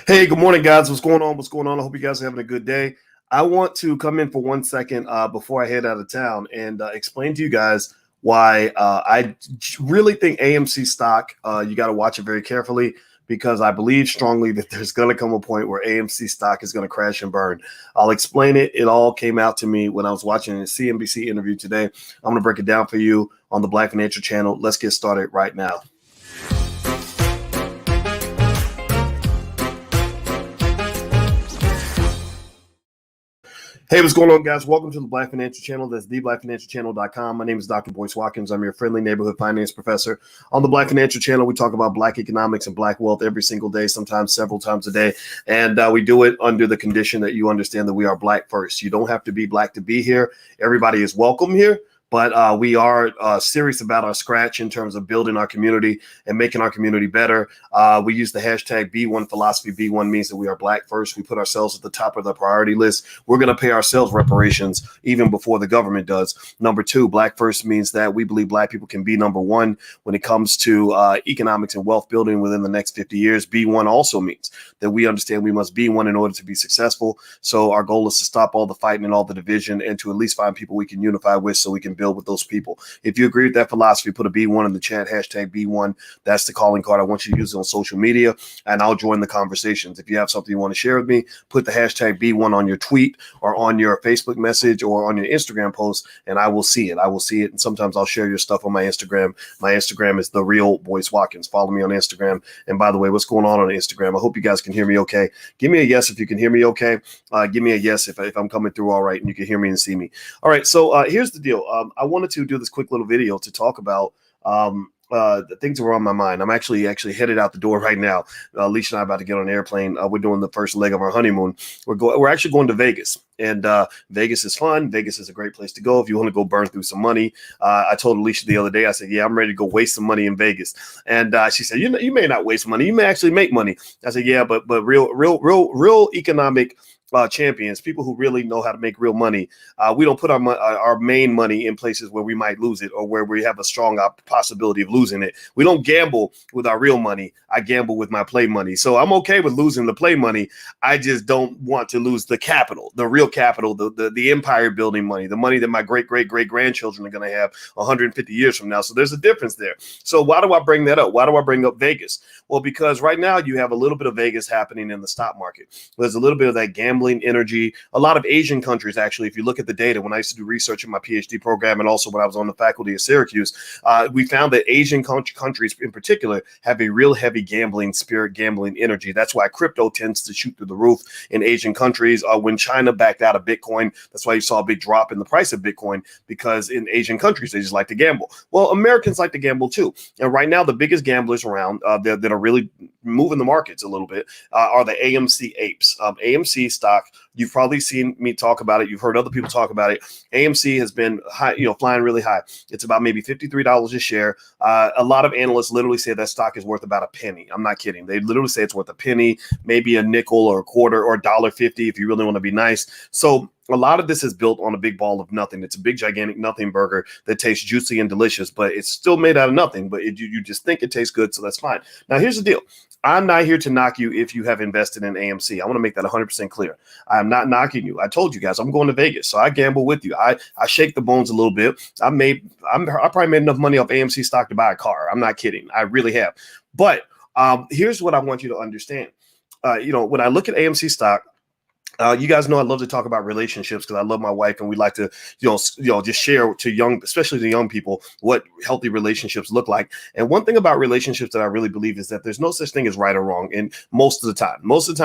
Hey, good morning, guys. What's going on? What's going on? I hope you guys are having a good day. I want to come in for 1 second before I head out of town and explain to you guys why I really think AMC stock, you got to watch it very carefully because I believe strongly that there's going to come a point where AMC stock is going to crash and burn. I'll explain it. It all came out to me when I was watching a CNBC interview today. I'm going to break it down for you on the Black Financial Channel. Let's get started right now. Hey, what's going on, guys? Welcome to the Black Financial Channel. That's theblackfinancialchannel.com. My name is Dr. Boyce Watkins. I'm your friendly neighborhood finance professor. On the Black Financial Channel, we talk about Black economics and Black wealth every single day, sometimes several times a day. And we do it under the condition that you understand that we are Black first. You don't have to be Black to be here. Everybody is welcome here. But we are serious about our scratch in terms of building our community and making our community better. We use the hashtag B1 philosophy. B1 means that we are Black first. We put ourselves at the top of the priority list. We're going to pay ourselves reparations even before the government does. Number two, Black first means that we believe Black people can be number one when it comes to economics and wealth building within the next 50 years. B1 also means that we understand we must be one in order to be successful. So our goal is to stop all the fighting and all the division and to at least find people we can unify with so we can build with those people. If you agree with that philosophy, put a B1 in the chat, hashtag B1. That's the calling card. I want you to use it on social media and I'll join the conversations. If you have something you want to share with me, put the hashtag B1 on your tweet or on your Facebook message or on your Instagram post and I will see it. I will see it. And sometimes I'll share your stuff on my Instagram. My Instagram is the real Boyce Watkins. Follow me on Instagram. And by the way, what's going on Instagram? I hope you guys can hear me okay. Give me a yes if you can hear me okay. Give me a yes if I'm coming through all right and you can hear me and see me. All right. So here's the deal. I wanted to do this quick little video to talk about the things that were on my mind. I'm actually headed out the door right now. Alicia and I are about to get on an airplane. We're doing the first leg of our honeymoon. We're actually going to Vegas, and Vegas is fun. Vegas is a great place to go if you want to go burn through some money. I told Alicia the other day, I said, yeah, I'm ready to go waste some money in Vegas. And she said, you may not waste money. You may actually make money. I said, yeah, but real economic champions, people who really know how to make real money. We don't put our main money in places where we might lose it or where we have a strong possibility of losing it. We don't gamble with our real money. I gamble with my play money. So I'm okay with losing the play money. I just don't want to lose the capital, the real capital, the empire building money, the money that my great grandchildren are going to have 150 years from now. So there's a difference there. So why do I bring that up? Why do I bring up Vegas? Well, because right now you have a little bit of Vegas happening in the stock market. There's a little bit of that gambling energy. A lot of Asian countries, actually, if you look at the data, when I used to do research in my PhD program and also when I was on the faculty at Syracuse, we found that Asian countries in particular have a real heavy gambling spirit, gambling energy. That's why crypto tends to shoot through the roof in Asian countries. When China backed out of Bitcoin, that's why you saw a big drop in the price of Bitcoin, because in Asian countries, they just like to gamble. Well, Americans like to gamble too. And right now, the biggest gamblers around that are really moving the markets a little bit are the AMC Apes. AMC stock. You've probably seen me talk about it. You've heard other people talk about it. AMC has been high, flying really high. It's about maybe $53 a share. A lot of analysts literally say that stock is worth about a penny. I'm not kidding. They literally say it's worth a penny, maybe a nickel or a quarter or $1.50 if you really want to be nice. So a lot of this is built on a big ball of nothing. It's a big, gigantic nothing burger that tastes juicy and delicious, but it's still made out of nothing. But you just think it tastes good, so that's fine. Now, here's the deal. I'm not here to knock you if you have invested in AMC. I want to make that 100% clear. I am not knocking you. I told you guys I'm going to Vegas, so I gamble with you. I shake the bones a little bit. I probably made enough money off AMC stock to buy a car. I'm not kidding. I really have. But here's what I want you to understand. When I look at AMC stock, you guys know I love to talk about relationships because I love my wife and we like to, just share to especially the young people, what healthy relationships look like. And one thing about relationships that I really believe is that there's no such thing as right or wrong. And most of the time,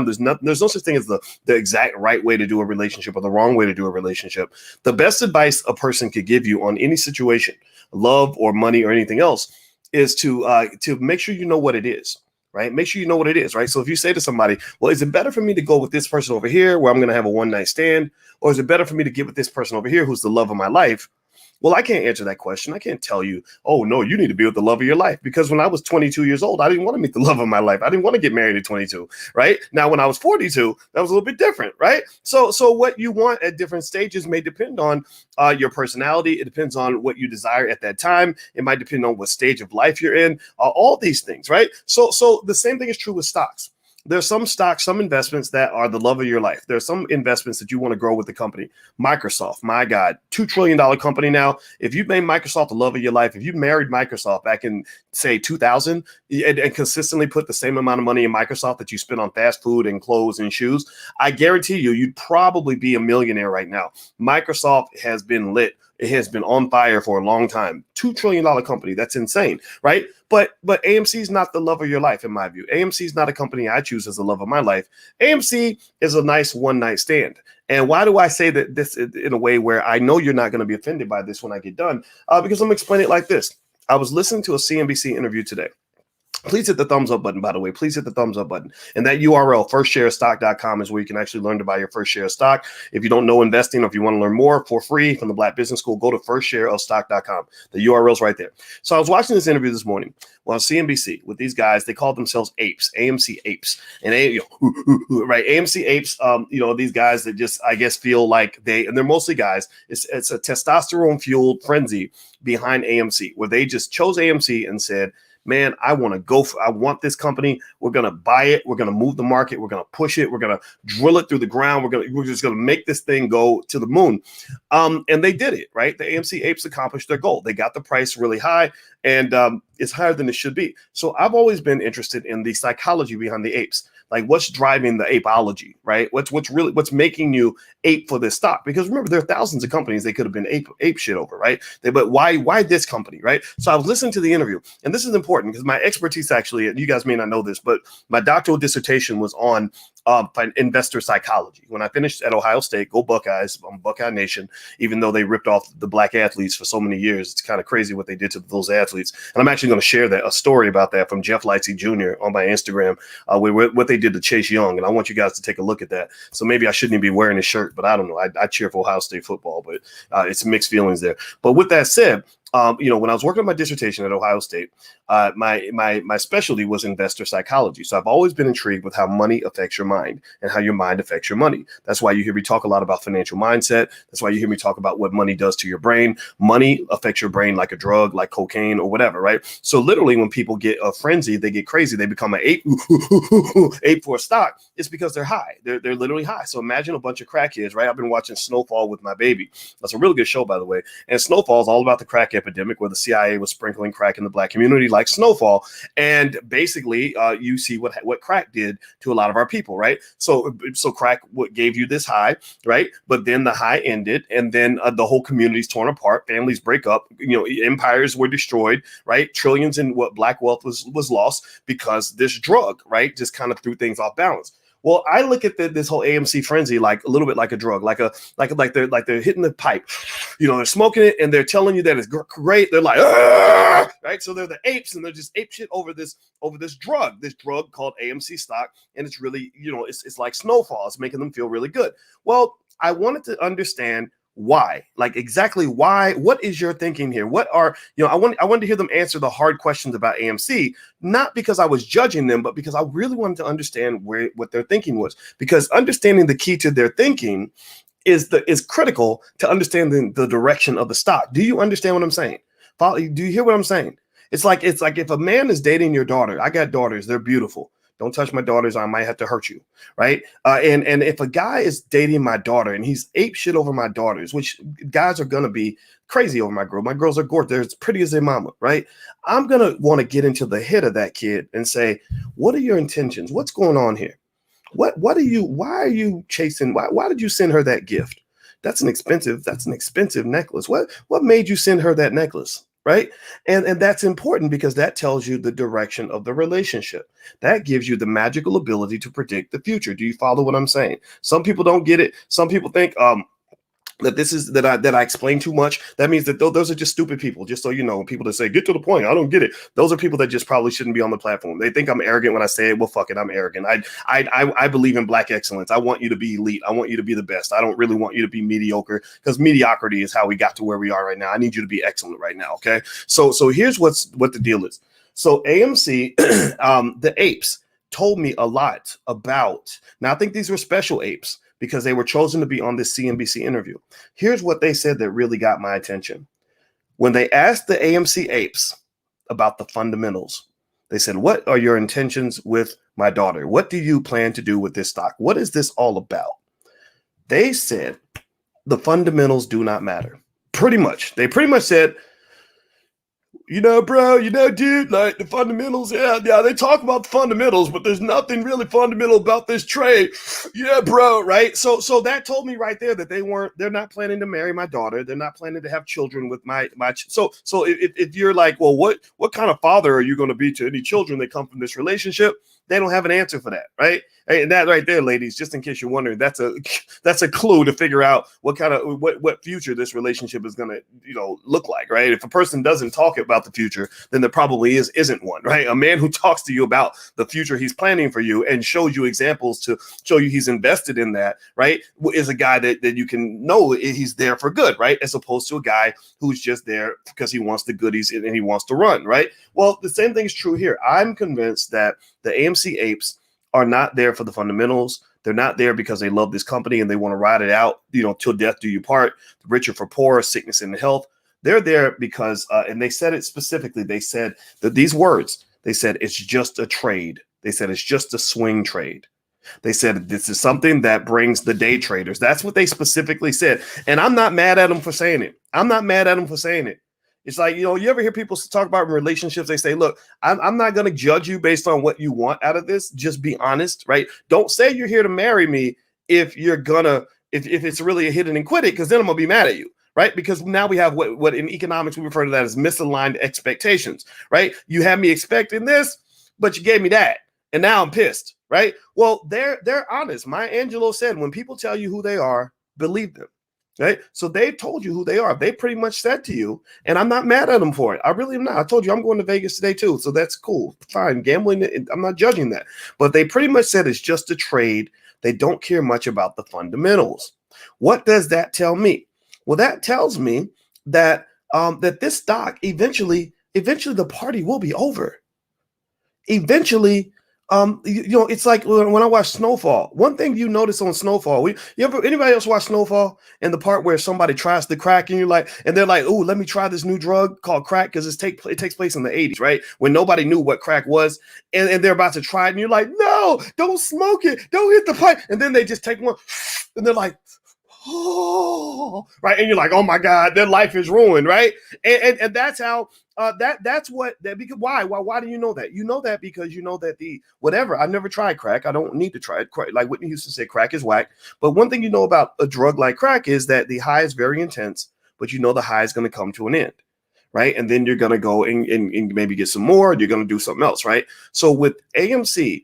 there's no such thing as the exact right way to do a relationship or the wrong way to do a relationship. The best advice a person could give you on any situation, love or money or anything else, is to make sure you know what it is. Right? Make sure you know what it is, right? So if you say to somebody, well, is it better for me to go with this person over here where I'm going to have a one-night stand? Or is it better for me to get with this person over here who's the love of my life? Well, I can't answer that question. I can't tell you, oh, no, you need to be with the love of your life. Because when I was 22 years old, I didn't want to meet the love of my life. I didn't want to get married at 22, right? Now, when I was 42, that was a little bit different, right? So what you want at different stages may depend on your personality. It depends on what you desire at that time. It might depend on what stage of life you're in, all these things, right? So the same thing is true with stocks. There's some stocks, some investments that are the love of your life. There's some investments that you want to grow with the company. Microsoft, my God, $2 trillion company now. If you've made Microsoft the love of your life, if you married Microsoft back in, say, 2000 and consistently put the same amount of money in Microsoft that you spend on fast food and clothes and shoes, I guarantee you'd probably be a millionaire right now. Microsoft has been lit. It has been on fire for a long time. $2 trillion company. That's insane, right? But AMC is not the love of your life, in my view. AMC is not a company I choose as the love of my life. AMC is a nice one-night stand. And why do I say that this in a way where I know you're not going to be offended by this when I get done? Because I'm going to explain it like this. I was listening to a CNBC interview today. Please hit the thumbs up button, by the way. Please hit the thumbs up button. And that URL, firstsharestock.com, is where you can actually learn to buy your first share of stock. If you don't know investing or if you want to learn more for free from the Black Business School, go to firstshareofstock.com. The URL's right there. So I was watching this interview this morning on CNBC with these guys. They called themselves Apes, AMC Apes. And right, AMC Apes, these guys that just, I guess, feel like and they're mostly guys. It's a testosterone-fueled frenzy behind AMC, where they just chose AMC and said, man, I want this company. We're going to buy it. We're going to move the market. We're going to push it. We're going to drill it through the ground. We're just going to make this thing go to the moon. And they did it, right? The AMC Apes accomplished their goal. They got the price really high, and it's higher than it should be. So I've always been interested in the psychology behind the apes. Like, what's driving the apeology, right? What's making you ape for this stock? Because remember, there are thousands of companies they could have been ape shit over, right? But why this company, right? So I was listening to the interview, and this is important because my expertise, actually, you guys may not know this, but my doctoral dissertation was on investor psychology. When I finished at Ohio State, go Buckeyes, I'm Buckeye Nation, even though they ripped off the black athletes for so many years. It's kind of crazy what they did to those athletes. And I'm actually going to share a story about that from Jeff Lightsey Jr. on my Instagram, what they did to Chase Young. And I want you guys to take a look at that. So maybe I shouldn't be wearing a shirt, but I don't know. I cheer for Ohio State football, but it's mixed feelings there. But with that said, when I was working on my dissertation at Ohio State, my specialty was investor psychology. So I've always been intrigued with how money affects your mind and how your mind affects your money. That's why you hear me talk a lot about financial mindset. That's why you hear me talk about what money does to your brain. Money affects your brain like a drug, like cocaine or whatever, right? So literally when people get a frenzy, they get crazy, they become an ape, ape for a stock. It's because they're high. They're literally high. So imagine a bunch of crackheads, right? I've been watching Snowfall with my baby. That's a really good show, by the way. And Snowfall is all about the crack epidemic where the CIA was sprinkling crack in the black community like Snowfall. And basically, you see what crack did to a lot of our people, right? So crack gave you this high, right? But then the high ended, and then the whole community's torn apart, families break up, empires were destroyed, right? Trillions in what black wealth was lost because this drug, right, just kind of threw things off balance. Well, I look at this whole AMC frenzy like a little bit like a drug, like they're hitting the pipe, they're smoking it and they're telling you that it's great. They're like, "Argh!" Right? So they're the apes and they're just ape shit over this drug called AMC stock, and it's really, it's like Snowfall. It's making them feel really good. Well, I wanted to understand why, like exactly why. What is your thinking here? What are, I wanted to hear them answer the hard questions about AMC, not because I was judging them, but because I really wanted to understand what their thinking was, because understanding the key to their thinking is critical to understanding the direction of the stock. Do you understand what I'm saying? Do you hear what I'm saying? It's like if a man is dating your daughter, I got daughters, they're beautiful. Don't touch my daughters, I might have to hurt you, right? And if a guy is dating my daughter and he's ape shit over my daughters, which guys are going to be crazy over my girl. My girls are gorgeous. They're as pretty as their mama, right? I'm going to want to get into the head of that kid and say, what are your intentions? What's going on here? Why are you chasing? Why did you send her that gift? That's an expensive necklace. What made you send her that necklace? Right. And that's important because that tells you the direction of the relationship. That gives you the magical ability to predict the future. Do you follow what I'm saying? Some people don't get it. Some people think that I explain too much. That means that those are just stupid people. Just so you know, people that say, get to the point, I don't get it. Those are people that just probably shouldn't be on the platform. They think I'm arrogant when I say it. Well, fuck it, I'm arrogant. I believe in black excellence. I want you to be elite. I want you to be the best. I don't really want you to be mediocre, because mediocrity is how we got to where we are right now. I need you to be excellent right now. Okay. So here's what the deal is. So AMC, the apes told me a lot about, now I think these were special apes, because they were chosen to be on this CNBC interview. Here's what they said that really got my attention. When they asked the AMC Apes about the fundamentals, They said, what are your intentions with my daughter? What do you plan to do with this stock? What is this all about? They said the fundamentals do not matter. Pretty much. They pretty much said, bro, dude, like the fundamentals, yeah, they talk about the fundamentals, but there's nothing really fundamental about this trade. Yeah, bro, right? So that told me right there that they're not planning to marry my daughter. They're not planning to have children with so if you're like, well, what kind of father are you going to be to any children that come from this relationship? They don't have an answer for that, right? And that right there, ladies, just in case you're wondering, that's a clue to figure out what future this relationship is going to, look like, right? If a person doesn't talk about the future, then there probably isn't one, right? A man who talks to you about the future he's planning for you and shows you examples to show you he's invested in that, right, is a guy that you can know he's there for good, right? As opposed to a guy who's just there because he wants the goodies and he wants to run, right? Well, the same thing is true here. I'm convinced that the AMC Apes are not there for the fundamentals. They're not there because they love this company and they want to ride it out, till death do you part, richer for poor, sickness and health. They're there because, and they said it specifically, they said that these words, they said it's just a trade. They said it's just a swing trade. They said this is something that brings the day traders. That's what they specifically said. And I'm not mad at them for saying it. It's like, you ever hear people talk about relationships? They say, look, I'm not going to judge you based on what you want out of this. Just be honest, right? Don't say you're here to marry me if it's really a hit and quit it, because then I'm going to be mad at you, right? Because now we have what in economics we refer to that as misaligned expectations, right? You had me expecting this, but you gave me that. And now I'm pissed, right? Well, they're honest. Maya Angelou said, when people tell you who they are, believe them. Right. So they told you who they are. They pretty much said to you, and I'm not mad at them for it. I really am not. I told you I'm going to Vegas today, too. So that's cool. Fine. Gambling. I'm not judging that. But they pretty much said it's just a trade. They don't care much about the fundamentals. What does that tell me? Well, that tells me that that this stock eventually the party will be over. Eventually. It's like when I watch Snowfall. One thing you notice on Snowfall, anybody else watch Snowfall? And the part where somebody tries the crack, and they're like, "Oh, let me try this new drug called crack," because it takes place in the 80s, right? When nobody knew what crack was, and they're about to try it, and you're like, "No, don't smoke it, don't hit the pipe," and then they just take one, and they're like, "Oh," right? And you're like, "Oh my God, their life is ruined," right? And that's how. Because why do you know that? You know that because you know that I've never tried crack. I don't need to try it. Like Whitney Houston said, crack is whack. But one thing you know about a drug like crack is that the high is very intense, but the high is going to come to an end, right? And then you're going to go and maybe get some more, and you're going to do something else, right? So with AMC,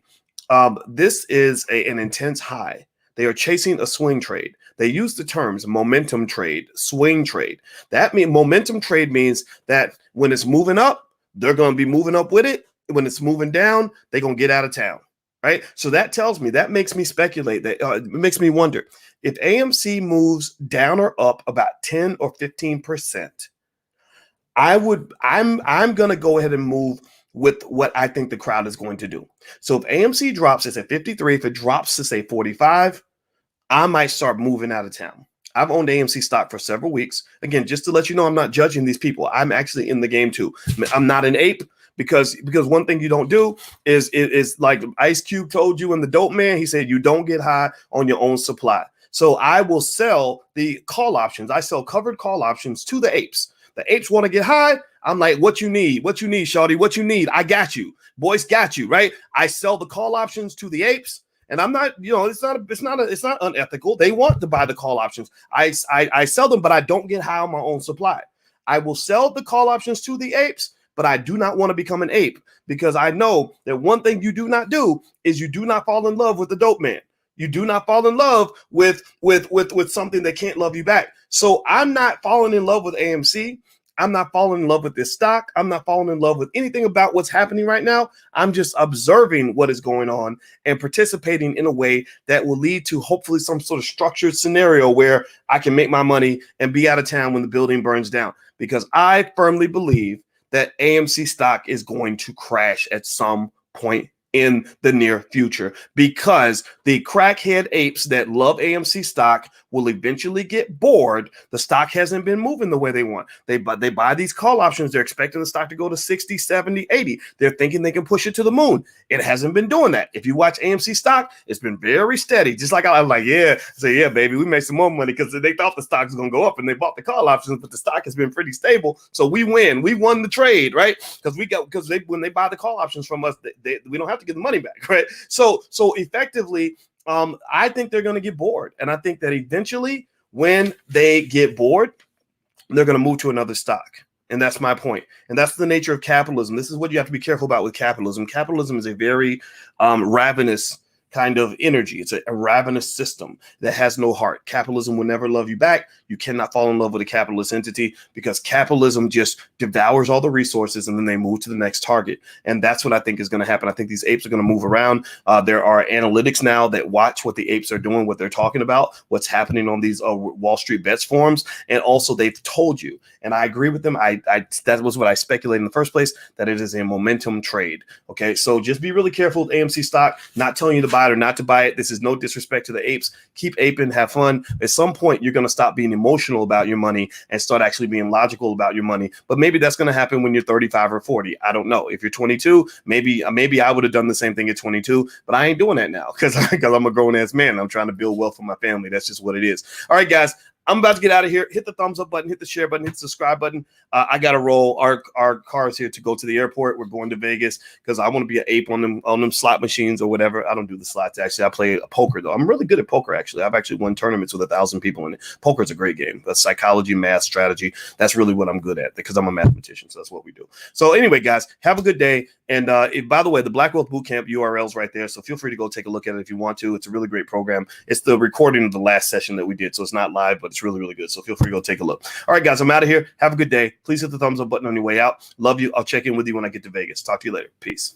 this is an intense high. They are chasing a swing trade. They use the terms momentum trade, swing trade. That means momentum trade means that when it's moving up, they're going to be moving up with it. When it's moving down, they're going to get out of town, right? So that makes me speculate, it makes me wonder if AMC moves down or up about 10 or 15%. I'm going to go ahead and move with what I think the crowd is going to do. So if AMC drops, it's at 53. If it drops to say 45, I might start moving out of town. I've owned AMC stock for several weeks. Again, just to let you know, I'm not judging these people. I'm actually in the game too. I'm not an ape because one thing you don't do is like Ice Cube told you in The Dope Man. He said, you don't get high on your own supply. So I will sell the call options. I sell covered call options to the apes. The apes want to get high. I'm like, what you need, shawty, what you need. I got you. Boyce got you, right? I sell the call options to the apes. And I'm not, it's not unethical. They want to buy the call options. I sell them, but I don't get high on my own supply. I will sell the call options to the apes, but I do not want to become an ape because I know that one thing you do not do is you do not fall in love with the dope man. You do not fall in love with something that can't love you back. So I'm not falling in love with AMC. I'm not falling in love with this stock. I'm not falling in love with anything about what's happening right now. I'm just observing what is going on and participating in a way that will lead to hopefully some sort of structured scenario where I can make my money and be out of town when the building burns down. Because I firmly believe that AMC stock is going to crash at some point in the near future, because the crackhead apes that love AMC stock will eventually get bored. The stock hasn't been moving the way they want. They buy these call options. They're expecting the stock to go to 60, 70, 80. They're thinking they can push it to the moon. It hasn't been doing that. If you watch AMC stock, it's been very steady. Just like I'm like, yeah, yeah, baby, we made some more money because they thought the stock was going to go up and they bought the call options, but the stock has been pretty stable. So we win. We won the trade, right? Because when they buy the call options from us, we don't have to get the money back, right? So effectively, I think they're going to get bored. And I think that eventually when they get bored, they're going to move to another stock. And that's my point. And that's the nature of capitalism. This is what you have to be careful about with capitalism. Capitalism is a very ravenous kind of energy. It's a ravenous system that has no heart. Capitalism will never love you back. You cannot fall in love with a capitalist entity, because capitalism just devours all the resources and then they move to the next target. And that's what I think is going to happen. I think these apes are going to move around. There are analytics now that watch what the apes are doing, what they're talking about, what's happening on these Wall Street bets forums. And also they've told you, and I agree with them. That was what I speculated in the first place, that it is a momentum trade. Okay. So just be really careful with AMC stock, not telling you to buy it or not to buy it. This is no disrespect to the apes. Keep aping, have fun. At some point, you're going to stop being emotional about your money and start actually being logical about your money. But maybe that's going to happen when you're 35 or 40. I don't know. If you're 22, maybe I would have done the same thing at 22, but I ain't doing that now because I'm a grown ass man. I'm trying to build wealth for my family. That's just what it is. All right, guys. I'm about to get out of here. Hit the thumbs up button, hit the share button, hit the subscribe button. I got to roll. Our car is here to go to the airport. We're going to Vegas because I want to be an ape on them slot machines or whatever. I don't do the slots, actually. I play poker, though. I'm really good at poker, actually. I've actually won tournaments with 1,000 people in it. Poker is a great game. That's psychology, math, strategy. That's really what I'm good at because I'm a mathematician, so that's what we do. So anyway, guys, have a good day. And by the way, the Black Wealth Bootcamp URL's right there, so feel free to go take a look at it if you want to. It's a really great program. It's the recording of the last session that we did, so it's not live, but it's really, really good. So feel free to go take a look. All right, guys, I'm out of here. Have a good day. Please hit the thumbs up button on your way out. Love you. I'll check in with you when I get to Vegas. Talk to you later. Peace.